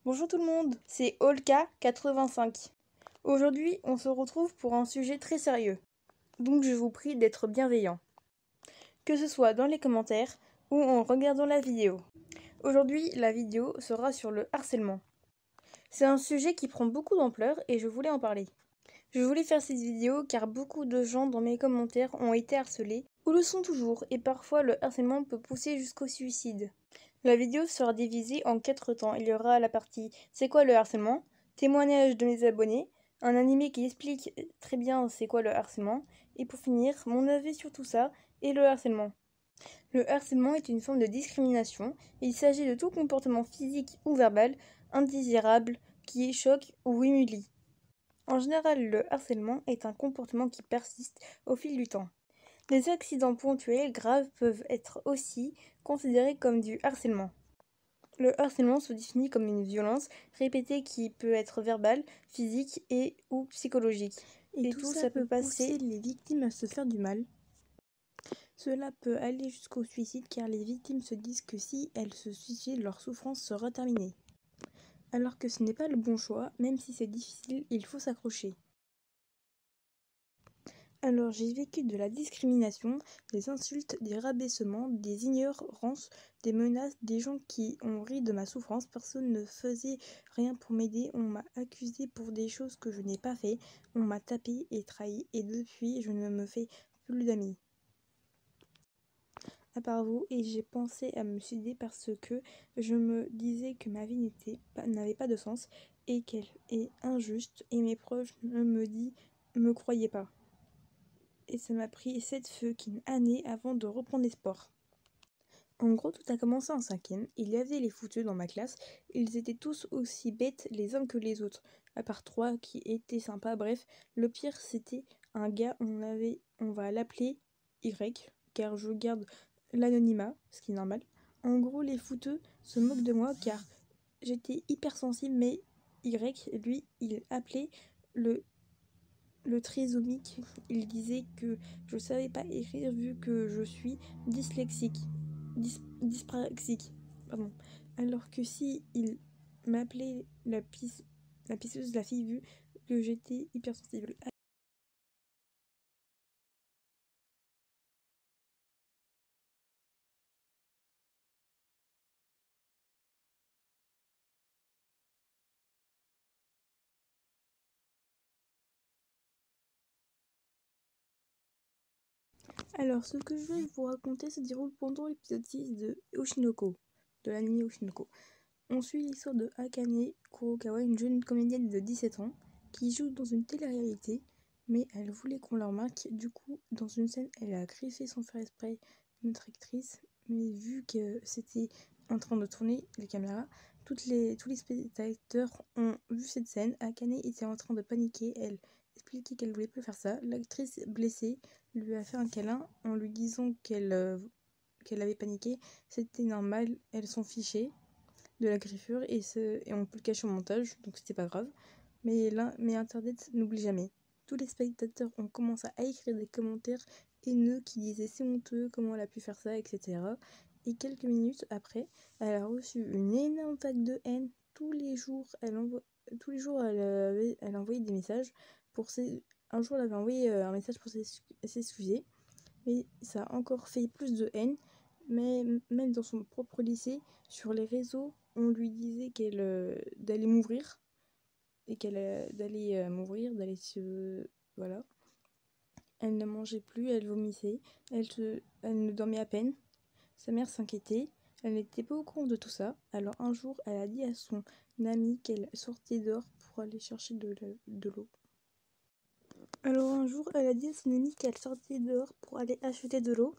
Bonjour tout le monde, c'est Olka85. Aujourd'hui, on se retrouve pour un sujet très sérieux. Donc je vous prie d'être bienveillants. Que ce soit dans les commentaires ou en regardant la vidéo. Aujourd'hui, la vidéo sera sur le harcèlement. C'est un sujet qui prend beaucoup d'ampleur et je voulais en parler. Je voulais faire cette vidéo car beaucoup de gens dans mes commentaires ont été harcelés ou le sont toujours et parfois le harcèlement peut pousser jusqu'au suicide. La vidéo sera divisée en 4 temps. Il y aura la partie c'est quoi le harcèlement, témoignage de mes abonnés, un animé qui explique très bien c'est quoi le harcèlement, et pour finir, mon avis sur tout ça et le harcèlement. Le harcèlement est une forme de discrimination. Il s'agit de tout comportement physique ou verbal indésirable qui choque ou humilie. En général, le harcèlement est un comportement qui persiste au fil du temps. Les accidents ponctuels graves peuvent être aussi considérés comme du harcèlement. Le harcèlement se définit comme une violence répétée qui peut être verbale, physique et ou psychologique. Et tout ça peut pousser les victimes à se faire du mal. Cela peut aller jusqu'au suicide car les victimes se disent que si elles se suicident, leur souffrance sera terminée. Alors que ce n'est pas le bon choix, même si c'est difficile, il faut s'accrocher. Alors j'ai vécu de la discrimination, des insultes, des rabaissements, des ignorances, des menaces, des gens qui ont ri de ma souffrance, personne ne faisait rien pour m'aider, on m'a accusé pour des choses que je n'ai pas fait, on m'a tapé et trahi et depuis je ne me fais plus d'amis. À part vous, et j'ai pensé à me suicider parce que je me disais que ma vie n'avait pas de sens et qu'elle est injuste et mes proches me croyaient pas. Et ça m'a pris 7 fucking années avant de reprendre espoir. En gros, tout a commencé en 5e, il y avait les fouteux dans ma classe, ils étaient tous aussi bêtes les uns que les autres, à part 3 qui étaient sympas, bref, le pire c'était un gars, on va l'appeler Y, car je garde l'anonymat, ce qui est normal. En gros, les fouteux se moquent de moi car j'étais hypersensible, mais Y, lui, il appelait le trisomique. Il disait que je savais pas écrire vu que je suis dyspraxique. Pardon. Alors que si il m'appelait la pisseuse, la fille, vu que j'étais hypersensible. Alors, ce que je vais vous raconter se déroule pendant l'épisode 6 de Oshinoko, de l'anime Oshinoko. On suit l'histoire de Akane Kurokawa, une jeune comédienne de 17 ans, qui joue dans une télé-réalité, mais elle voulait qu'on la remarque. Du coup, dans une scène, elle a griffé sans faire exprès notre actrice, mais vu que c'était en train de tourner les caméras, tous les spectateurs ont vu cette scène. Akane était en train de paniquer, elle expliquait qu'elle voulait plus faire ça. L'actrice blessée lui a fait un câlin en lui disant qu'elle avait paniqué. C'était normal, elles s'en fichaient de la griffure et on peut le cacher au montage, donc c'était pas grave. Mais Internet n'oublie jamais. Tous les spectateurs ont commencé à écrire des commentaires haineux qui disaient c'est honteux, comment elle a pu faire ça, etc. Et quelques minutes après, elle a reçu une énorme vague de haine. Tous les jours, elle envoyait des messages un jour, elle avait envoyé un message pour s'excuser, mais ça a encore fait plus de haine. Mais même dans son propre lycée, sur les réseaux, on lui disait d'aller m'ouvrir et d'aller se voilà. Elle ne mangeait plus, elle vomissait, elle ne dormait à peine. Sa mère s'inquiétait, elle n'était pas au courant de tout ça. Alors un jour, elle a dit à son amie qu'elle sortait dehors pour aller chercher de l'eau. Alors un jour, elle a dit à son amie qu'elle sortait dehors pour aller acheter de l'eau.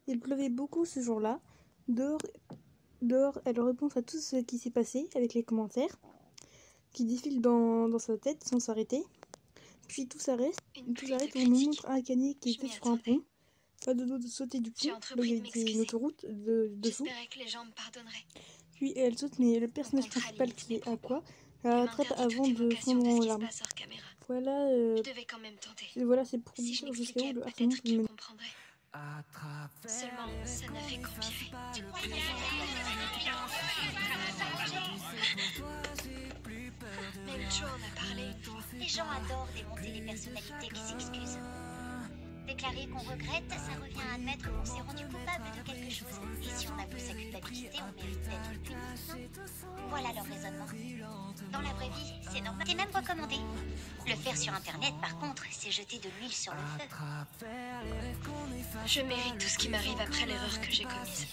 Il pleuvait beaucoup ce jour-là. Dehors, elle répond à tout ce qui s'est passé avec les commentaires qui défilent dans sa tête sans s'arrêter. Puis tout s'arrête et on nous montre Akane qui était sur un pont. Pas de dos de sauter du pont. Là, il y a une autoroute dessous. Puis elle saute, mais le personnage principal qui est Aqua la rattrape avant de fondre en larmes. Voilà, c'est pour dire jusqu'à où le harcèlement peut mener. Seulement, ça ne fait qu'empirer. Tu croyais Jo en a parlé une fois. Les gens adorent démonter les personnalités qui s'excusent. Déclarer qu'on regrette, ça revient à admettre qu'on s'est rendu coupable de quelque chose. Et si on avoue sa culpabilité, on mérite d'être puni, non? Voilà leur raisonnement. Dans la vraie vie, c'est normal. C'est même recommandé. Le faire sur Internet, par contre, c'est jeter de l'huile sur le feu. Je mérite tout ce qui m'arrive après l'erreur que j'ai commise.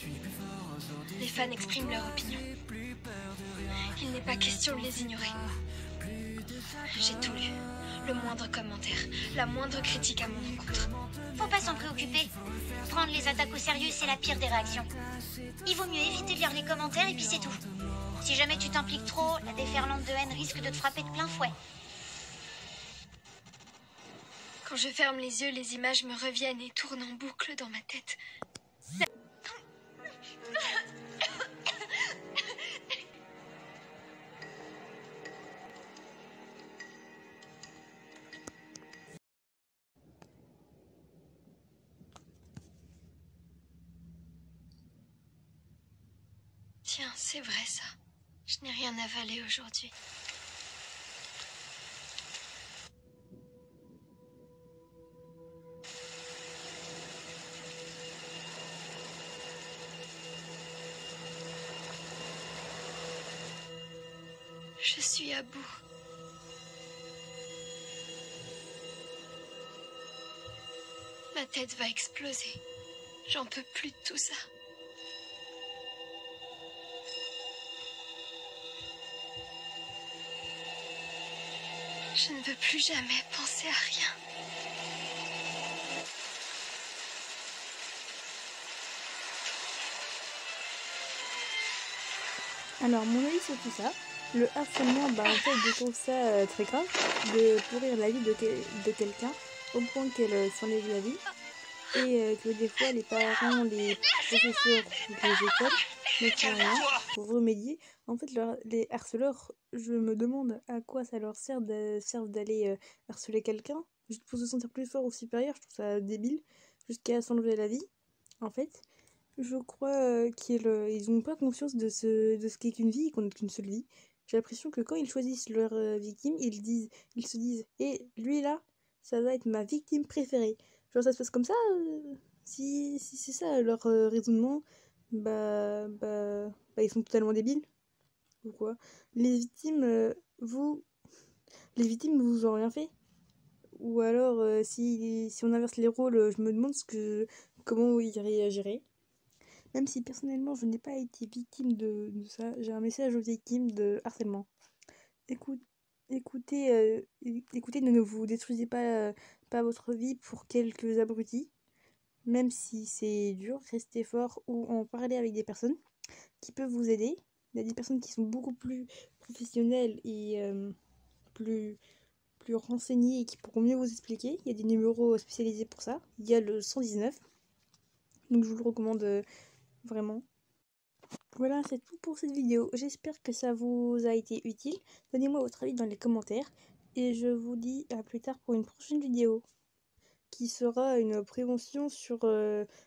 Les fans expriment leur opinion. Il n'est pas question de les ignorer. J'ai tout lu. Le moindre commentaire, la moindre critique à mon encontre. Faut pas s'en préoccuper. Prendre les attaques au sérieux, c'est la pire des réactions. Il vaut mieux éviter de lire les commentaires et puis c'est tout. Si jamais tu t'impliques trop, la déferlante de haine risque de te frapper de plein fouet. Quand je ferme les yeux, les images me reviennent et tournent en boucle dans ma tête. Tiens, c'est vrai ça. Je n'ai rien avalé aujourd'hui. Je suis à bout. Ma tête va exploser. J'en peux plus de tout ça. Je ne veux plus jamais penser à rien. Alors, mon avis sur tout ça, le harcèlement, en fait, je trouve ça très grave de pourrir la vie de quelqu'un au point qu'elle s'enlève la vie. Et que des fois, les parents, les professeurs ou les écoles ne font rien pour remédier. En fait, les harceleurs, je me demande à quoi ça leur sert d'aller harceler quelqu'un. Juste pour se sentir plus fort ou supérieur, je trouve ça débile, jusqu'à s'enlever la vie, en fait. Je crois qu'ils n'ont pas conscience de ce qu'est qu'une vie, qu'on n'a qu'une seule vie. J'ai l'impression que quand ils choisissent leur victime, ils se disent et lui là, ça va être ma victime préférée. Genre ça se passe comme ça si c'est ça leur raisonnement, bah ils sont totalement débiles. Ou quoi. Les victimes, les victimes vous ont rien fait. Ou alors si on inverse les rôles, je me demande comment ils réagiraient. Même si personnellement je n'ai pas été victime de ça, j'ai un message aux victimes de harcèlement. Écoutez, ne vous détruisez pas votre vie pour quelques abrutis. Même si c'est dur, restez fort ou en parler avec des personnes qui peuvent vous aider. Il y a des personnes qui sont beaucoup plus professionnelles et plus renseignées et qui pourront mieux vous expliquer. Il y a des numéros spécialisés pour ça. Il y a le 119. Donc je vous le recommande vraiment. Voilà, c'est tout pour cette vidéo. J'espère que ça vous a été utile. Donnez-moi votre avis dans les commentaires. Et je vous dis à plus tard pour une prochaine vidéo. Qui sera une prévention sur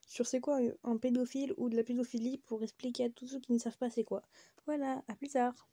c'est quoi un pédophile ou de la pédophilie pour expliquer à tous ceux qui ne savent pas c'est quoi. Voilà, à plus tard.